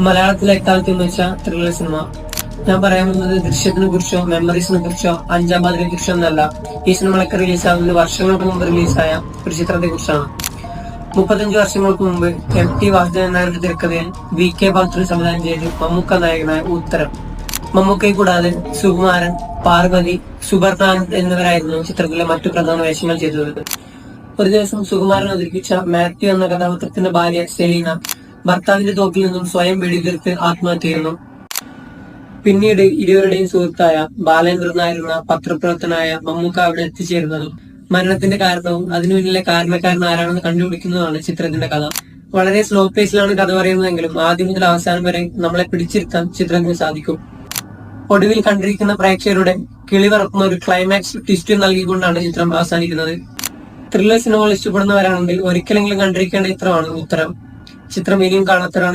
മലയാളത്തിലെ എക്കാലത്ത് എന്ന് വെച്ചാൽ ത്രില്ലർ സിനിമ. ഞാൻ പറയാൻ പോകുന്നത് ദൃശ്യത്തിനെ കുറിച്ചോ മെമ്മറീസിനെ കുറിച്ചോ അഞ്ചാം പാതിനെ കുറിച്ചോ എന്നല്ല. ഈ സിനിമകളൊക്കെ റിലീസാകുന്നത് വർഷങ്ങൾക്ക് മുമ്പ് റിലീസായ ഒരു ചിത്രത്തെ കുറിച്ചാണ്. 35 വർഷങ്ങൾക്ക് മുമ്പ് MT വാസുദേവൻ നായരുടെ തിരക്കഥയിൽ VK പാത്രി സംവിധാനം ചെയ്ത് മമ്മൂക്ക നായകനായ ഉത്തരം. മമ്മൂക്കയെ കൂടാതെ സുകുമാരൻ, പാർവതി, സുബർണാനന്ദ് എന്നിവരായിരുന്നു ചിത്രത്തിലെ മറ്റു പ്രധാന വേഷങ്ങൾ ചെയ്തത്. ഒരു ദിവസം സുകുമാരൻ അവതരിപ്പിച്ച മാത്യു എന്ന കഥാപാത്രത്തിന്റെ ഭാര്യ സെലീന ഭർത്താവിന്റെ തോക്കിൽ നിന്നും സ്വയം വെടിതീർത്ത് ആത്മഹത്യ ചെയ്യുന്നു. പിന്നീട് ഇരുവരുടെയും സുഹൃത്തായ ബാലേന്ദ്രൻ നായരുന്ന പത്രപ്രവർത്തനായ മമ്മൂക്ക അവിടെ എത്തിച്ചേരുന്നതും മരണത്തിന്റെ കാരണവും അതിനു പിന്നിലെ കാരണക്കാരൻ ആരാണെന്ന് കണ്ടുപിടിക്കുന്നതാണ് ചിത്രത്തിന്റെ കഥ. വളരെ സ്ലോ പേസിലാണ് കഥ പറയുന്നതെങ്കിലും ആദ്യം മുതൽ അവസാനം വരെ നമ്മളെ പിടിച്ചിരുത്താൻ ചിത്രത്തിന് സാധിക്കും. ഒടുവിൽ കണ്ടിരിക്കുന്ന പ്രേക്ഷകരുടെ കിളി പറക്കുന്ന ഒരു ക്ലൈമാക്സ് ട്വിസ്റ്റ് നൽകിക്കൊണ്ടാണ് ചിത്രം അവസാനിക്കുന്നത്. ത്രില്ലർ സിനിമകൾ ഇഷ്ടപ്പെടുന്നവരാണെങ്കിൽ ഒരിക്കലെങ്കിലും കണ്ടിരിക്കേണ്ട ചിത്രമാണ് ഉത്തരം. ചിത്രം ഇനിയും കാണാത്തവരാണ്